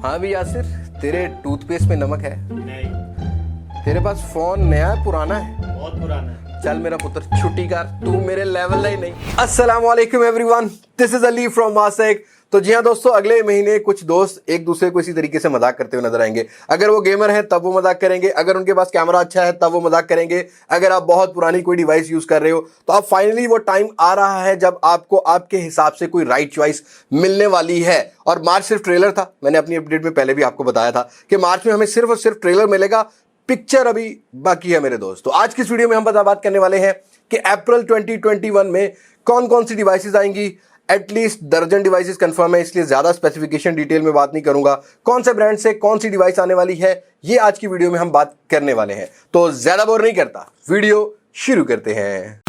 हाँ भी यासिर, तेरे टूथपेस्ट में नमक है? नहीं। तेरे पास फोन नया है पुराना है? बहुत पुराना है। चल मेरा पुत्र छुट्टी कर, तू मेरे लेवल ही नहीं। अस्सलाम वालेकुम everyone, this is Ali from मासेक। तो जी हाँ दोस्तों, अगले महीने कुछ दोस्त एक दूसरे को इसी तरीके से मजाक करते हुए नजर आएंगे। अगर वो गेमर है तब वो मजाक करेंगे, अगर उनके पास कैमरा अच्छा है तब वो मजाक करेंगे, अगर आप बहुत पुरानी कोई डिवाइस यूज कर रहे हो तो अब फाइनली वो टाइम आ रहा है जब आपको आपके हिसाब से कोई राइट चॉइस मिलने वाली है। और मार्च सिर्फ ट्रेलर था, मैंने अपनी अपडेट में पहले भी आपको बताया था कि मार्च में हमें सिर्फ और सिर्फ ट्रेलर मिलेगा, पिक्चर अभी बाकी है मेरे दोस्त। तो आज की इस वीडियो में हम बात करने वाले हैं कि अप्रैल 2021 में कौन कौन सी डिवाइसेस आएंगी। एटलीस्ट दर्जन डिवाइसेस कंफर्म है, इसलिए ज्यादा स्पेसिफिकेशन डिटेल में बात नहीं करूंगा। कौन से ब्रांड से कौन सी डिवाइस आने वाली है ये आज की वीडियो में हम बात करने वाले हैं। तो ज्यादा बोर नहीं करता, वीडियो शुरू करते हैं।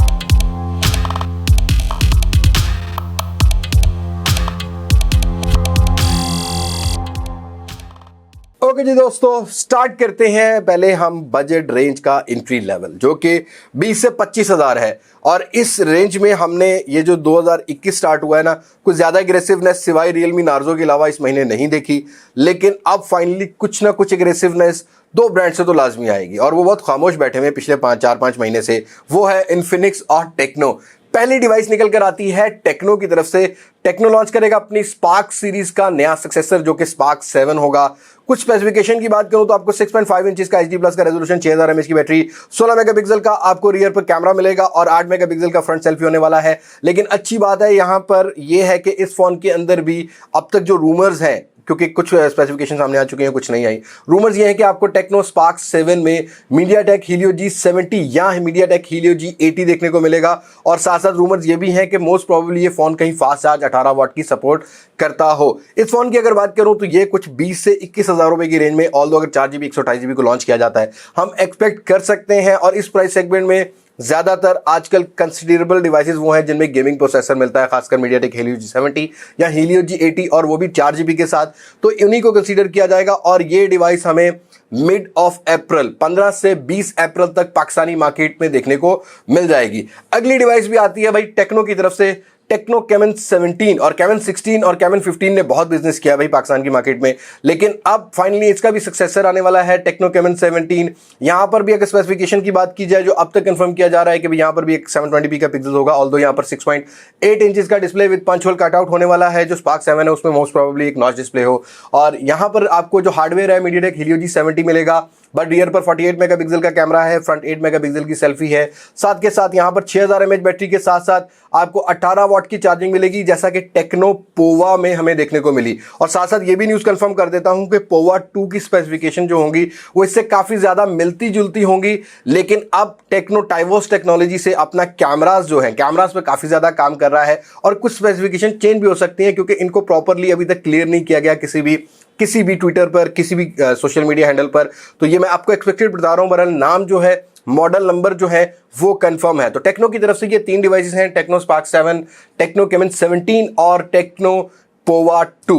ओके जी दोस्तों, स्टार्ट करते हैं। पहले हम बजट रेंज का एंट्री लेवल जो कि 20 से 25 हज़ार है, और इस रेंज में हमने ये जो 2021 स्टार्ट हुआ है ना, कुछ ज़्यादा एग्रेसिवनेस सिवाय रियलमी नार्जो के अलावा इस महीने नहीं देखी। लेकिन अब फाइनली कुछ ना कुछ एग्रेसिवनेस दो ब्रांड से तो लाजमी आएगी, और वो बहुत खामोश बैठे हुए पिछले 4-5 महीने से। वो है इन्फिनिक्स और टेक्नो। पहली डिवाइस निकल कर आती है टेक्नो की तरफ से। टेक्नो लॉन्च करेगा अपनी स्पार्क सीरीज का नया सक्सेसर जो कि स्पार्क 7 होगा। कुछ स्पेसिफिकेशन की बात करूं तो आपको 6.5 इंच का HD प्लस का रेजोल्यूशन, 6000 mAh की बैटरी, 16 मेगापिक्सल का आपको रियर पर कैमरा मिलेगा और 8 मेगापिक्सल का फ्रंट सेल्फी होने वाला है। लेकिन अच्छी बात है यहां पर यह है कि इस फोन के अंदर भी अब तक जो रूमर्स हैं, क्योंकि कुछ स्पेसिफिकेशन सामने आ चुके हैं, कुछ नहीं आई, रूमर्स ये हैं कि आपको टेक्नो स्पार्क 7 में मीडियाटेक हीलियो G70 या मीडियाटेक हीलियो G80 देखने को मिलेगा। और साथ साथ रूमर्स ये भी हैं कि मोस्ट प्रोबेबली ये फोन कहीं फास्ट चार्ज 18 वाट की सपोर्ट करता हो। इस फोन की अगर बात करूं तो ये कुछ 20 से 21 हज़ार रुपए की रेंज में, ऑल्दो अगर 4GB 128GB को लॉन्च किया जाता है, हम एक्सपेक्ट कर सकते हैं। और इस प्राइस सेगमेंट में ज्यादातर आजकल कंसिडरेबल डिवाइसेस वो हैं जिनमें गेमिंग प्रोसेसर मिलता है, खासकर मीडियाटेक हीलियो G70 या हीलियो G80, और वो भी 4GB के साथ, तो इन्हीं को कंसीडर किया जाएगा। और ये डिवाइस हमें मिड ऑफ अप्रैल 15 से 20 अप्रैल तक पाकिस्तानी मार्केट में देखने को मिल जाएगी। अगली डिवाइस भी आती है भाई टेक्नो की तरफ से, टेक्नो कैमन 17 और कैमन 16 और कैमन 15 ने बहुत बिजनेस किया भाई पाकिस्तान की मार्केट में। लेकिन अब फाइनली इसका भी सक्सेसर आने वाला है टेक्नो कैमन 17। यहां पर भी अगर स्पेसिफिकेशन की बात की जाए, जो अब तक कंफर्म किया जा रहा है कि यहां पर भी एक 720p का पिक्सल होगा, ऑल्दो यहां पर 6.8 इंच का display with punch hole cutout होने वाला है। जो स्पार्क 7 है उसमें मोस्ट प्रोबेबली एक नॉच डिस्प्ले हो। और यहां पर आपको जो हार्डवेयर है मीडियाटेक हीलियो G70 मिलेगा, बट रियर पर 48 मेगापिक्सल का कैमरा है, फ्रंट 8 मेगापिक्सल की सेल्फी है। साथ के साथ यहां पर 6000 mAh बैटरी के साथ साथ आपको 18 वाट की चार्जिंग मिलेगी, जैसा कि टेक्नो पोवा में हमें देखने को मिली। और साथ साथ ये भी न्यूज़ कंफर्म कर देता हूं कि पोवा 2 की स्पेसिफिकेशन जो होंगी वो इससे काफ़ी ज़्यादा मिलती जुलती होंगी। लेकिन अब टेक्नो टाइवोस टेक्नोलॉजी से अपना कैमराज जो है, कैमराज पर काफ़ी ज़्यादा काम कर रहा है, और कुछ स्पेसिफिकेशन चेंज भी हो सकती हैं क्योंकि इनको प्रॉपरली अभी तक क्लियर नहीं किया गया किसी भी ट्विटर पर, किसी भी सोशल मीडिया हैंडल पर। तो ये मैं आपको एक्सपेक्टेड बता रहा हूं, बहरहाल नाम जो है, मॉडल नंबर जो है वो कंफर्म है। तो टेक्नो की तरफ से ये 3 डिवाइसेस हैं, टेक्नो स्पार्क 7, टेक्नो कैमन 17 और टेक्नो पोवा 2।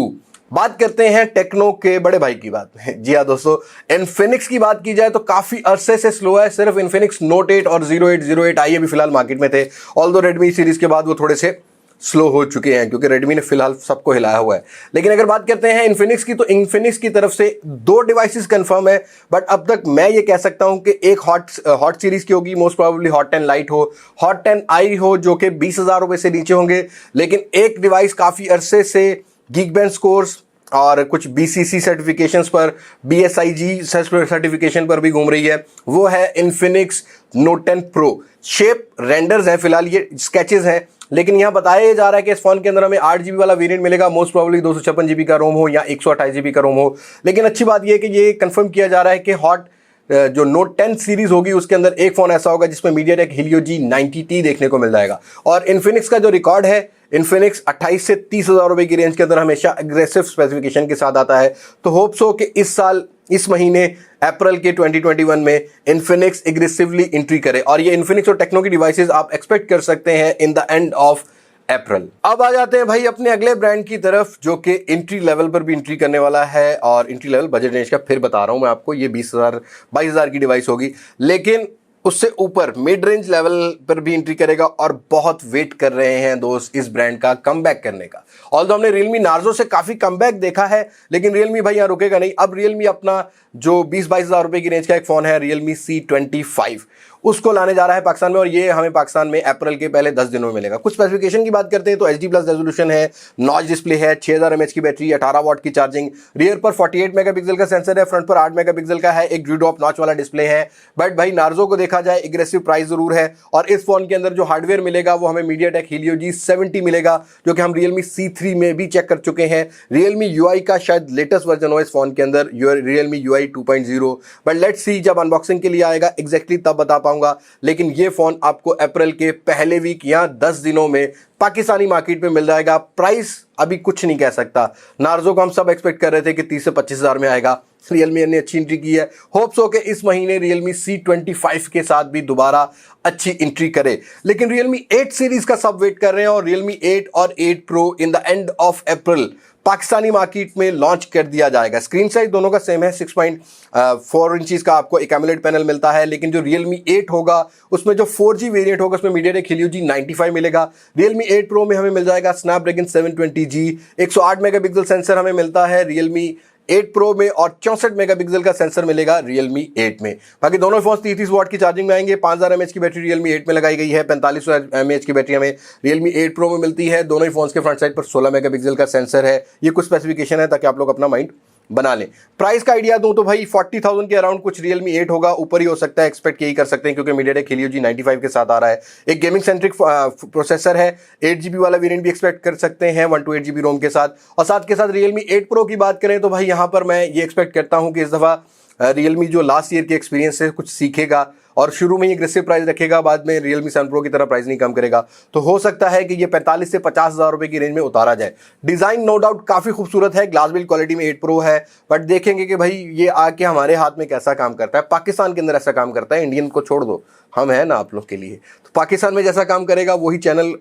बात करते हैं टेक्नो के बड़े भाई की बात है। जी हाँ दोस्तों, इन्फिनिक्स की बात की जाए तो काफी अरसे से स्लो है। सिर्फ इन्फिनिक्स नोट 8 और 0808 आई अभी फिलहाल मार्केट में थे, ऑल्दो रेडमी सीरीज के बाद वो थोड़े से स्लो हो चुके हैं क्योंकि रेडमी ने फिलहाल सबको हिलाया हुआ है। लेकिन अगर बात करते हैं इन्फिनिक्स की, तो इन्फिनिक्स की तरफ से 2 डिवाइसेस कंफर्म है। बट अब तक मैं ये कह सकता हूं कि एक हॉट सीरीज की होगी, मोस्ट प्रोबेबली हॉट 10 लाइट हो, हॉट 10 आई हो, जो कि 20 हज़ार रुपए से नीचे होंगे। लेकिन एक डिवाइस काफी अरसे से गीकबेंच स्कोर्स और कुछ BCC सर्टिफिकेशंस पर, BSIG सर्टिफिकेशन पर भी घूम रही है, वो है Infinix note 10 pro. Shape renders हैं फिलहाल, ये स्केचेस हैं, लेकिन यहां बताया जा रहा है कि इस फोन के अंदर हमें 8GB वाला वेरिएंट मिलेगा, मोस्ट प्रोबेबली 256GB का रोम हो या 128GB का रोम हो। लेकिन अच्छी बात यह है कि ये कंफर्म किया जा रहा है कि हॉट जो नोट 10 सीरीज होगी उसके अंदर एक फोन ऐसा होगा जिसमें मीडियाटेक हीलियो G90T देखने को मिल जाएगा। और इन्फिनिक्स का जो रिकॉर्ड है, इन्फिनिक्स 28 से 30 हज़ार रुपए की रेंज के अंदर हमेशा एग्रेसिव स्पेसिफिकेशन के साथ आता है। तो होप्स हो कि इस साल, इस महीने अप्रैल के 2021 में इन्फिनिक्स एग्रेसिवली एंट्री करे। और ये इन्फिनिक्स और टेक्नो की डिवाइसेस आप एक्सपेक्ट कर सकते हैं in the end of April. अब आ जाते हैं भाई अपने अगले ब्रांड की तरफ जो कि एंट्री लेवल पर भी एंट्री करने वाला है। और एंट्री लेवल बजट रेंज का फिर बता रहा हूं मैं आपको, ये 20,000 22,000 की डिवाइस होगी। लेकिन उससे ऊपर मिड रेंज लेवल पर भी एंट्री करेगा और बहुत वेट कर रहे हैं दोस्त इस ब्रांड का कमबैक करने का। ऑल्दो हमने Realme Narzo से काफी कमबैक देखा है, लेकिन Realme भाई यहाँ रुकेगा नहीं। अब Realme अपना जो 20-22 हज़ार रुपए की रेंज का एक फोन है Realme C25, उसको लाने जा रहा है पाकिस्तान में, और ये हमें पाकिस्तान में अप्रैल के पहले 10 दिनों में मिलेगा। कुछ स्पेसिफिकेशन की बात करते हैं तो HD प्लस रेजोल्यूशन है, नॉच डिस्प्ले है, 6000 mAh की बैटरी, 18 वाट की चार्जिंग, रियर पर 48 मेगापिक्सल का सेंसर है, फ्रंट पर 8 मेगापिक्सल का है, एक ड्यूडॉप नॉच वाला डिस्प्ले है। बट भाई नार्जो को देखा जाए एग्रेसिव प्राइस जरूर है, और इस फोन के अंदर जो हार्डवेयर मिलेगा वो हमें MediaTek Helio G70 मिलेगा, जो कि हम Realme C3 में भी चेक कर चुके हैं। Realme UI का शायद लेटेस्ट वर्जन हो इस फोन के अंदर, Realme UI 2.0, but let's see, जब अनबॉक्सिंग के लिए आएगा एग्जैक्टली तब बता पाऊंगा। लेकिन ये फोन आपको अप्रैल के पहले वीक या 10 दिनों में पाकिस्तानी मार्केट में मिल जाएगा। प्राइस अभी कुछ नहीं कह सकता। नार्जो को हम सब एक्सपेक्ट कर रहे थे कि 30 से 25 हज़ार में आएगा। Realme ने अच्छी एंट्री की है, होप्स हो कि इस महीने Realme C25 के साथ भी दोबारा अच्छी एंट्री करे। लेकिन Realme 8 सीरीज का सब वेट कर रहे हैं, और Realme 8 और 8 Pro in the end of April Pakistani market में लॉन्च कर दिया जाएगा। स्क्रीन साइज दोनों का सेम है, 6.4 इंचीज का आपको एक AMOLED पैनल मिलता है, लेकिन जो Realme 8 होगा उसमें जो 4G वेरिएंट होगा उसमें MediaTek Helio G95 मिलेगा। Realme 8 Pro में हमें मिल जाएगा Snapdragon 720G, 108 मेगापिक्सल सेंसर हमें मिलता है Realme 8 Pro में, और 64 मेगापिक्सल का सेंसर मिलेगा Realme 8 में। बाकी दोनों फोन 30 वाट की चार्जिंग में आएंगे। 5000 mAh की बैटरी Realme 8 में लगाई गई है, 4500 mAh की बैटरी हमें Realme 8 Pro में मिलती है। दोनों ही फोन्स के फ्रंट साइड पर 16 मेगापिक्सल का सेंसर है। ये कुछ स्पेसिफिकेशन है ताकि आप लोग अपना माइंड बना लें। प्राइस का आइडिया दूं तो भाई 40,000 के अराउंड कुछ Realme 8 होगा, ऊपर ही हो सकता है, एक्सपेक्ट यही कर सकते हैं क्योंकि MediaTek Helio G95 के साथ आ रहा है। एक गेमिंग सेंट्रिक प्रोसेसर है, 8GB वाला वेरिएंट भी एक्सपेक्ट कर सकते हैं 128GB रोम के साथ। और साथ के साथ Realme 8 Pro की बात करें तो भाई यहाँ पर मैं ये एक्सपेक्ट करता हूँ कि इस दफ़ा Realme जो लास्ट ईयर के एक्सपीरियंस से कुछ सीखेगा और शुरू में ही एग्रेसिव प्राइस रखेगा, बाद में Realme 7 Pro की तरह प्राइस नहीं कम करेगा। तो हो सकता है कि ये 45 से 50 हज़ार रुपए की रेंज में उतारा जाए। डिज़ाइन नो डाउट काफ़ी खूबसूरत है, ग्लास बिल्ड क्वालिटी में 8 Pro है, बट देखेंगे कि भाई ये आके हमारे हाथ में कैसा काम करता है। पाकिस्तान के अंदर ऐसा काम करता है, इंडियन को छोड़ दो, हम है ना आप लोग के लिए। तो पाकिस्तान में जैसा काम करेगा वही चैनल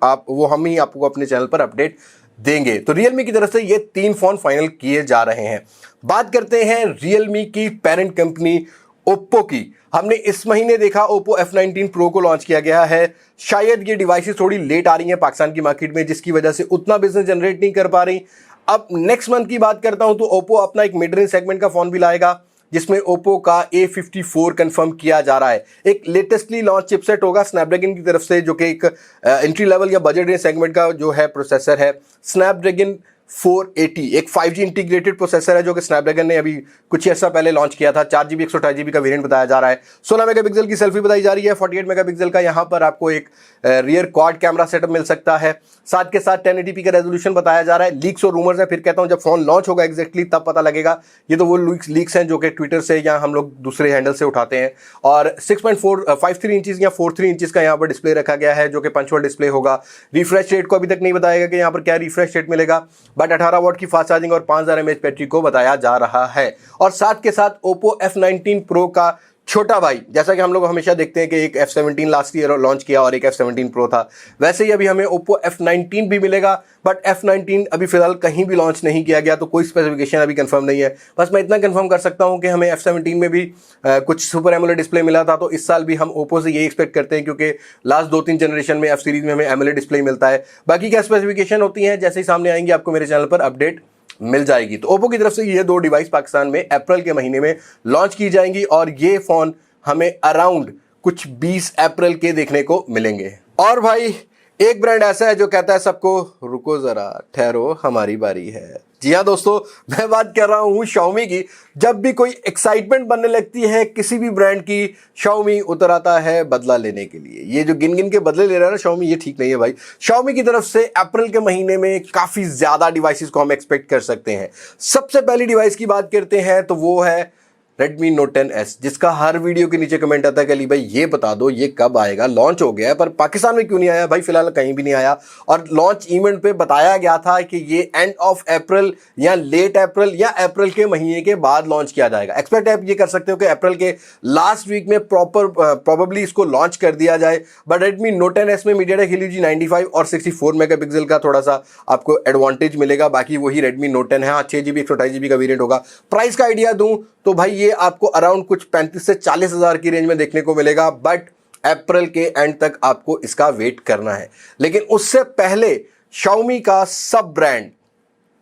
हम ही आपको अपने चैनल पर अपडेट देंगे। तो Realme की तरफ से ये 3 फोन फाइनल किए जा रहे हैं। बात करते हैं Realme की पेरेंट कंपनी Oppo की। हमने इस महीने देखा Oppo F19 Pro को लॉन्च किया गया है। शायद ये डिवाइसेस थोड़ी लेट आ रही हैं पाकिस्तान की मार्केट में, जिसकी वजह से उतना बिजनेस जनरेट नहीं कर पा रही। अब नेक्स्ट मंथ की बात करता हूं तो Oppo अपना एक मिड रेंज सेगमेंट का फोन भी लाएगा, जिसमें Oppo का A54 कंफर्म किया जा रहा है। एक लेटेस्टली लॉन्च चिपसेट होगा स्नैपड्रैगन की तरफ से, जो कि एक एंट्री लेवल या बजट रेंज सेगमेंट का जो है प्रोसेसर है। स्नैपड्रैगन 480 एक 5G इंटीग्रेटेड प्रोसेसर है, जो कि स्नैपड्रैगन ने अभी कुछ अर्सा पहले लॉन्च किया था। 4GB 128GB का वेरिएंट बताया जा रहा है। 16 मेगापिक्सल की सेल्फी बताई जा रही है, 48 मेगापिक्सल का यहाँ पर आपको एक रियर क्वाड कैमरा सेटअप मिल सकता है। साथ के साथ 1080p का रेजोल्यूशन बताया जा रहा है। लीक्स और रूमर्स है, फिर कहता हूँ जब फोन लॉन्च होगा एग्जैक्टली तब पता लगेगा। ये तो वो लीक्स हैं जो कि ट्विटर से या हम लोग दूसरे हैंडल से उठाते हैं। और 6.53 इंचेस या 43 इंचेस का यहाँ पर डिस्प्ले रखा गया है, जो कि पंचुअल डिस्प्ले होगा। रिफ्रेश रेट को अभी तक नहीं बताएगा कि यहाँ पर क्या रिफ्रेश रेट मिलेगा, बट 18 वाट की फास्ट चार्जिंग और 5000 mAh बैटरी को बताया जा रहा है। और साथ के साथ Oppo F19 Pro का छोटा भाई, जैसा कि हम लोग हमेशा देखते हैं कि एक F17 लास्ट ईयर लॉन्च किया और एक F17 Pro था, वैसे ही अभी हमें Oppo F19 भी मिलेगा। बट F19 अभी फिलहाल कहीं भी लॉन्च नहीं किया गया, तो कोई स्पेसिफिकेशन अभी कंफर्म नहीं है। बस मैं इतना कंफर्म कर सकता हूं कि हमें F17 में भी कुछ सुपर एमोलेड डिस्प्ले मिला था, तो इस साल भी हम Oppo से यही एक्सपेक्ट करते हैं, क्योंकि लास्ट 2-3 जनरेशन में F सीरीज में हमें एमोलेड डिस्प्ले मिलता है। बाकी क्या स्पेसिफिकेशन होती हैं जैसे ही सामने आएंगी आपको मेरे चैनल पर अपडेट मिल जाएगी। तो Oppo की तरफ से ये 2 डिवाइस पाकिस्तान में अप्रैल के महीने में लॉन्च की जाएंगी, और ये फोन हमें अराउंड कुछ 20 अप्रैल के देखने को मिलेंगे। और भाई एक ब्रांड ऐसा है जो कहता है सबको रुको जरा ठहरो हमारी बारी है। जी हाँ दोस्तों, मैं बात कर रहा हूँ Xiaomi की। जब भी कोई एक्साइटमेंट बनने लगती है किसी भी ब्रांड की, Xiaomi उतर आता है बदला लेने के लिए। ये जो गिन गिन के बदले ले रहा है ना Xiaomi, ये ठीक नहीं है भाई। Xiaomi की तरफ से अप्रैल के महीने में काफी ज्यादा डिवाइसेस को हम एक्सपेक्ट कर सकते हैं। सबसे पहली डिवाइस की बात करते हैं तो वो है Redmi Note 10S, जिसका हर वीडियो के नीचे कमेंट आता है कि अली भाई ये बता दो ये कब आएगा। लॉन्च हो गया है पर पाकिस्तान में क्यों नहीं आया भाई, फिलहाल कहीं भी नहीं आया। और लॉन्च इवेंट पे बताया गया था कि ये एंड ऑफ अप्रैल या लेट अप्रैल या अप्रैल के महीने के बाद लॉन्च किया जाएगा। एक्सपेक्ट आप ये कर सकते हो कि अप्रैल के लास्ट वीक में प्रॉबली इसको लॉन्च कर दिया जाए। बट Redmi Note 10S में MediaTek Helio G95 और 64 मेगापिक्सल का थोड़ा सा आपको एडवांटेज मिलेगा। बाकी वही Redmi Note 10 है। हाँ, 6GB 128GB का वेरिएंट होगा। प्राइस का आइडिया दूं तो भाई ये आपको अराउंड कुछ 35 से 40 हज़ार की रेंज में देखने को मिलेगा, बट अप्रैल के एंड तक आपको इसका वेट करना है। लेकिन उससे पहले Xiaomi का सब ब्रांड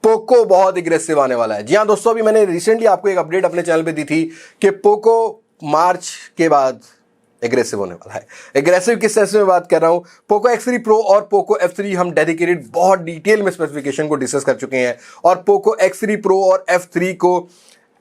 पोको बहुत एग्रेसिव आने वाला है। जी हाँ दोस्तों, अभी मैंने रिसेंटली आपको एक अपडेट अपने चैनल पे दी थी कि पोको मार्च के बाद एग्रेसिव होने वाला है। एग्रेसिव किस सेंस में बात कर रहा हूं, पोको X3 Pro और पोको F3 हम डेडिकेटेड बहुत डिटेल में स्पेसिफिकेशन को डिस्कस कर चुके हैं, और पोको X3 Pro और F3 को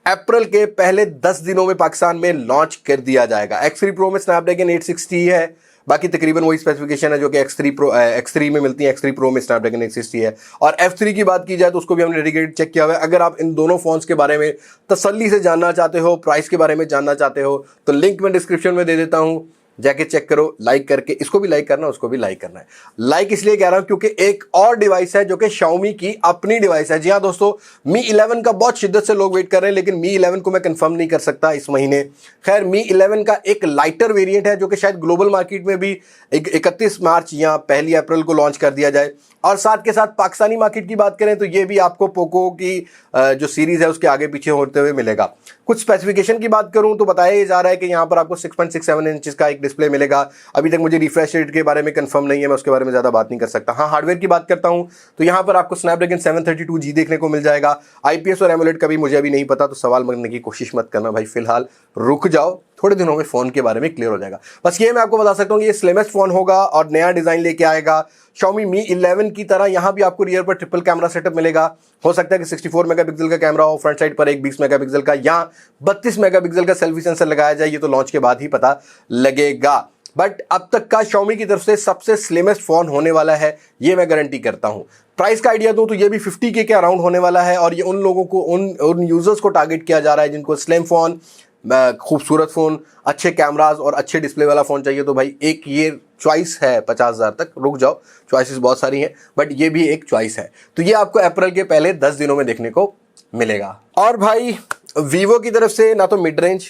अप्रैल के पहले 10 दिनों में पाकिस्तान में लॉन्च कर दिया जाएगा। X3 Pro में स्नैपड्रैगन 860 है, बाकी तकरीबन वही स्पेसिफिकेशन है जो कि X3 में मिलती है। X3 Pro में स्नैपड्रैगन 860 है, और F3 की बात की जाए तो उसको भी हमने डेडिकेटेड चेक किया हुआ है। अगर आप इन दोनों फोन्स के बारे में तसल्ली से जानना चाहते हो, प्राइस के बारे में जानना चाहते हो, तो लिंक मैं डिस्क्रिप्शन में दे देता हूं, जाके चेक करो। लाइक करके, इसको भी लाइक करना, उसको भी लाइक करना है। लाइक इसलिए कह रहा हूं क्योंकि एक और डिवाइस है जो कि Xiaomi की अपनी डिवाइस है। जी हां दोस्तों, Mi 11 का बहुत शिद्दत से लोग वेट कर रहे हैं, लेकिन Mi 11 को मैं कंफर्म नहीं कर सकता इस महीने। खैर, Mi 11 का एक लाइटर वेरिएंट है जो कि शायद ग्लोबल मार्केट में भी 31 मार्च या 1 अप्रैल को लॉन्च कर दिया जाए। और साथ के साथ पाकिस्तानी मार्केट की बात करें तो ये भी आपको पोको की जो सीरीज है उसके आगे पीछे होते हुए मिलेगा। कुछ स्पेसिफिकेशन की बात करूं तो बताया जा रहा है कि यहाँ पर आपको 6.67 इंच का एक डिस्प्ले मिलेगा। अभी तक मुझे रिफ्रेश रेट के बारे में कंफर्म नहीं है, मैं उसके बारे में ज़्यादा बात नहीं कर सकता। हाँ, हार्डवेयर की बात करता हूं तो यहाँ पर आपको स्नैपड्रैगन 732G देखने को मिल जाएगा। IPS और एमोलेड का भी मुझे अभी नहीं पता, तो सवाल करने की कोशिश मत करना भाई, फिलहाल रुक जाओ, थोड़े दिनों में फोन के बारे में क्लियर हो जाएगा। बस ये मैं आपको बता सकता हूँ कि ये स्लिमेस्ट फोन होगा और नया डिजाइन लेके आएगा। Xiaomi Mi 11 की तरह यहाँ भी आपको रियर पर ट्रिपल कैमरा सेटअप मिलेगा। हो सकता है कि 64 मेगापिक्सल का कैमरा हो, फ्रंट साइड पर एक 20 मेगापिक्सल का या 32 मेगापिक्सल का सेल्फी सेंसर लगाया जाए, ये तो लॉन्च के बाद ही पता लगेगा। बट अब तक का Xiaomi की तरफ से सबसे स्लिमेस्ट फोन होने वाला है, ये मैं गारंटी करता हूँ। प्राइस का आइडिया दूं तो ये भी 50K के अराउंड होने वाला है, और ये उन लोगों को, उन यूजर्स को टारगेट किया जा रहा है जिनको स्लिम फोन, खूबसूरत फोन, अच्छे कैमराज और अच्छे डिस्प्ले वाला फोन चाहिए। तो भाई एक ये चॉइस है 50,000 तक, रुक जाओ, चॉइसेस बहुत सारी हैं, बट ये भी एक चॉइस है। तो ये आपको अप्रैल के पहले 10 दिनों में देखने को मिलेगा। और भाई वीवो की तरफ से ना तो मिड रेंज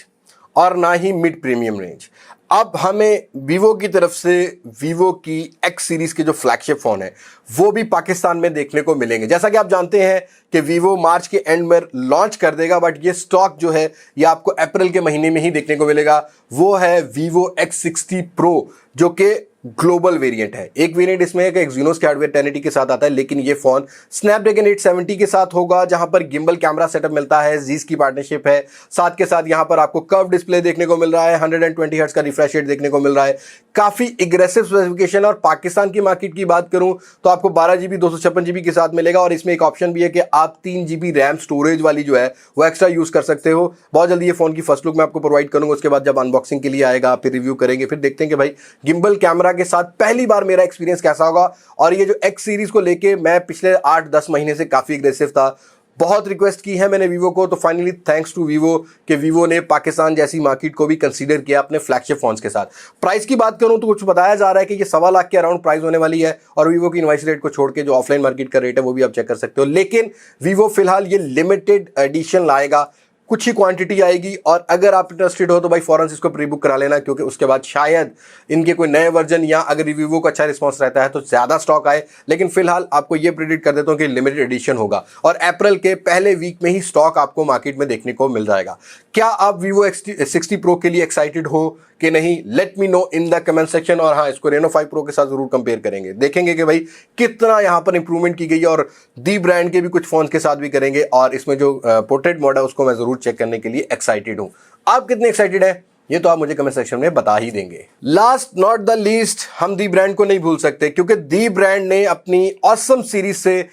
और ना ही मिड प्रीमियम रेंज, अब हमें वीवो की तरफ से वीवो की X सीरीज के जो फ्लैगशिप फोन है वो भी पाकिस्तान में देखने को मिलेंगे। जैसा कि आप जानते हैं कि वीवो मार्च के एंड में लॉन्च कर देगा, बट ये स्टॉक जो है ये आपको अप्रैल के महीने में ही देखने को मिलेगा। वो है वीवो X60 Pro, जो कि ग्लोबल वेरिएंट है। एक वेरिएंट इसमें है कि एक्सिनोस के हार्डवेयर 1080 के साथ आता है, लेकिन ये फोन स्नैपड्रैगन 870 के साथ होगा, जहां पर गिम्बल कैमरा सेटअप मिलता है, जीस की पार्टनरशिप है। साथ के साथ यहां पर आपको कर्व डिस्प्ले देखने को मिल रहा है, 120 हर्ट्ज का रिफ्रेश रेट देखने को मिल रहा है, काफी एग्रेसिव स्पेसिफिकेशन। और पाकिस्तान की मार्केट की बात करूं तो आपको 12GB 256GB के साथ मिलेगा, और इसमें एक ऑप्शन भी है कि आप 3GB रैम स्टोरेज वाली जो है वो एक्स्ट्रा यूज कर सकते हो। बहुत जल्दी ये फोन की फर्स्ट लुक मैं आपको प्रोवाइड करूंगा, उसके बाद जब अनबॉक्सिंग के लिए आएगा फिर रिव्यू करेंगे, फिर देखते हैं कि भाई गिम्बल कैमरा के साथ पहली बार मेरा एक्सपीरियंस कैसा होगा। और ये जो X सीरीज को लेके मैं पिछले 8-10 महीने से काफी एग्रेसिव था, बहुत रिक्वेस्ट की है मैंने वीवो को, तो फाइनली थैंक्स टू वीवो कि वीवो ने पाकिस्तान जैसी मार्केट को भी कंसीडर किया अपने फ्लैगशिप फोन्स के साथ। प्राइस की बात करूं तो कुछ बताया जा रहा है कि ये 1.25 लाख के अराउंड प्राइस होने वाली है, और वीवो की इनवाइस रेट को छोड़ के जो ऑफलाइन मार्केट का रेट है वो भी आप चेक कर सकते हो। लेकिन वीवो फिलहाल ये लिमिटेड एडिशन लाएगा, कुछ ही क्वांटिटी आएगी, और अगर आप इंटरेस्टेड हो तो भाई फौरन इसको प्री बुक करा लेना, क्योंकि उसके बाद शायद इनके कोई नए वर्जन या अगर रिव्यू का अच्छा रिस्पांस रहता है तो ज़्यादा स्टॉक आए। लेकिन फिलहाल आपको ये प्रेडिक्ट कर देता हूँ कि लिमिटेड एडिशन होगा, और अप्रैल के पहले वीक में ही स्टॉक आपको मार्केट में देखने को मिल जाएगा। क्या आप वीवो X60 Pro के लिए एक्साइटेड हो कि नहीं, let me know in the comment section. और हाँ, इसको Reno 5 Pro के साथ जरूर कंपेयर करेंगे, देखेंगे कि भाई कितना यहाँ पर इंप्रूवमेंट की गई है, और दी ब्रांड के भी कुछ फोन के साथ भी करेंगे, और इसमें जो पोर्ट्रेट मोड है उसको मैं जरूर चेक करने के लिए एक्साइटेड हूँ। आप कितने एक्साइटेड हैं ये तो आप मुझे कमेंट सेक्शन में बता ही देंगे। लास्ट नॉट द लीस्ट, हम दी ब्रांड को नहीं भूल सकते, क्योंकि दी ब्रांड ने अपनी ऑसम सीरीज से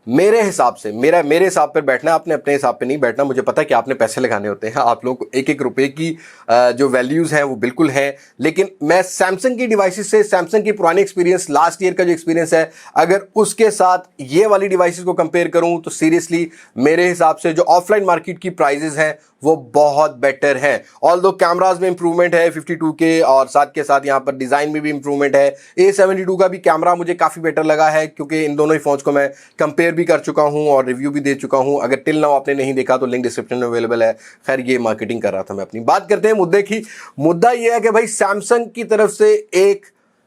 मेरे हिसाब से, मेरे हिसाब पर बैठना, आपने अपने हिसाब पे नहीं बैठना। मुझे पता है कि आपने पैसे लगाने होते हैं, आप लोगों को एक एक रुपए की जो वैल्यूज हैं वो बिल्कुल है, लेकिन मैं सैमसंग की डिवाइसेस से, सैमसंग की पुरानी एक्सपीरियंस, लास्ट ईयर का जो एक्सपीरियंस है, अगर उसके साथ ये वाली डिवाइसेस को कंपेयर करूं तो सीरियसली मेरे हिसाब से जो ऑफलाइन मार्केट की प्राइजेस हैं वो बहुत बेटर है। ऑल्दो कैमराज में इंप्रूवमेंट है 52K, और साथ के साथ यहाँ पर डिजाइन में भी इंप्रूवमेंट है। A72 का भी कैमरा मुझे काफी बेटर लगा है, क्योंकि इन दोनों ही फोन्स को मैं कंपेयर भी कर चुका हूँ और रिव्यू भी दे चुका हूँ। अगर टिल नाउ आपने नहीं देखा तो लिंक डिस्क्रिप्शन में अवेलेबल है। खैर, ये मार्केटिंग कर रहा था मैं अपनी। बात करते हैं मुद्दे की। मुद्दा यह है कि भाई सैमसंग की तरफ से एक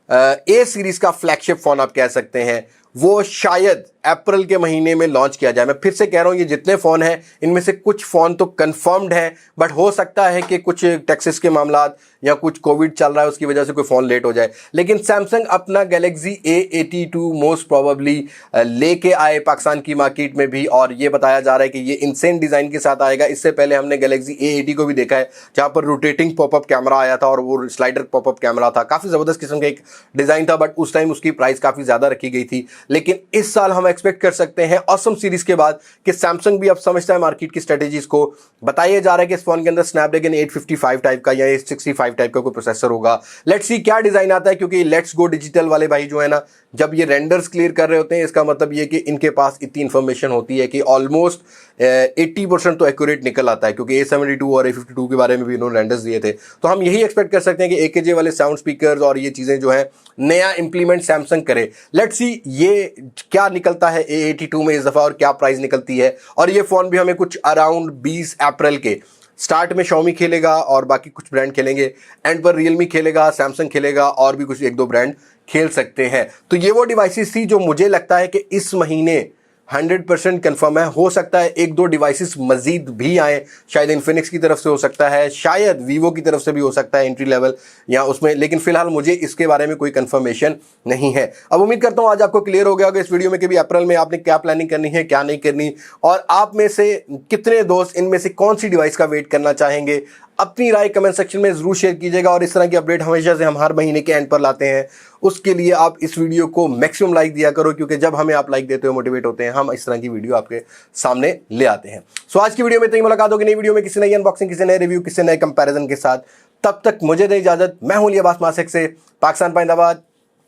A सीरीज का फ्लैगशिप फोन आप कह सकते हैं, वो शायद अप्रैल के महीने में लॉन्च किया जाए। मैं फिर से कह रहा हूं, ये जितने फ़ोन हैं इनमें से कुछ फ़ोन तो कंफर्म्ड हैं, बट हो सकता है कि कुछ टैक्सेस के मामलात या कुछ कोविड चल रहा है उसकी वजह से कोई फ़ोन लेट हो जाए। लेकिन सैमसंग अपना गैलेक्सी A82 मोस्ट प्रोबेबली लेके आए पाकिस्तान की मार्केट में भी, और ये बताया जा रहा है कि ये इंसेंट डिज़ाइन के साथ आएगा। इससे पहले हमने गैलेक्सी A80 को भी देखा है जहाँ पर रोटेटिंग पॉपअप कैमरा आया था और वो स्लाइडर पॉपअप कैमरा था, काफ़ी ज़बरदस्त किस्म का एक डिज़ाइन था, बट उस टाइम उसकी प्राइस काफ़ी ज़्यादा रखी गई थी। लेकिन इस साल हम एक्सपेक्ट कर सकते हैं ऑसम सीरीज़ के बाद कि सैमसंग भी अब समझता है मार्केट की स्ट्रेटेजीज को। बताया जा रहा है कि इस फोन के अंदर स्नैपड्रैगन 855 टाइप का या 865 टाइप का कोई प्रोसेसर होगा। लेट्स सी क्या डिज़ाइन आता है, क्योंकि लेट्स गो डिजिटल वाले भाई जो है ना, जब ये रेंडर्स क्लियर कर रहे होते हैं इसका मतलब ये कि इनके पास इतनी इन्फॉर्मेशन होती है कि ऑलमोस्ट 80% तो एक्यूरेट निकल आता है, क्योंकि A72 और A52 के बारे में भी इन्होंने रेंडर्स दिए थे। तो हम यही एक्सपेक्ट कर सकते हैं कि AKG वाले साउंड स्पीकर्स और ये चीज़ें जो है नया इंप्लीमेंट सैमसंग करे। लेट्स सी ये क्या निकलता है A82 में इस दफ़ा और क्या प्राइस निकलती है। और ये फ़ोन भी हमें कुछ अराउंड 20 अप्रैल के स्टार्ट में Xiaomi खेलेगा और बाकी कुछ ब्रांड खेलेंगे, एंड पर Realme खेलेगा, सैमसंग खेलेगा और भी कुछ एक दो ब्रांड खेल सकते हैं। तो ये वो डिवाइसेस थी जो मुझे लगता है कि इस महीने 100% कंफर्म है। हो सकता है एक दो डिवाइसेस मजीद भी आए, शायद इन्फिनिक्स की तरफ से हो सकता है, शायद वीवो की तरफ से भी हो सकता है एंट्री लेवल या उसमें, लेकिन फिलहाल मुझे इसके बारे में कोई कंफर्मेशन नहीं है। अब उम्मीद करता हूं आज आपको क्लियर हो गया होगा इस वीडियो में कि भी अप्रैल में आपने क्या प्लानिंग करनी है, क्या नहीं करनी, और आप में से कितने दोस्त इनमें से कौन सी डिवाइस का वेट करना चाहेंगे। अपनी राय कमेंट सेक्शन में जरूर शेयर कीजिएगा, और इस तरह की अपडेट हमेशा से हम हर महीने के एंड पर लाते हैं। उसके लिए आप इस वीडियो को मैक्सिमम लाइक दिया करो, क्योंकि जब हमें आप लाइक देते हो मोटिवेट होते हैं, हम इस तरह की वीडियो आपके सामने ले आते हैं। सो आज की वीडियो में इतनी मुलाकात होगी नई वीडियो में किसी नई अनबॉक्सिंग, किसी नए रिव्यू, किसी नए कंपैरिजन के साथ। तब तक मुझे दे इजाजत। मैं हूं लियाबास मासिक से, पाकिस्तान पाइंदाबाद।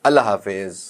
अल्लाह हाफिज।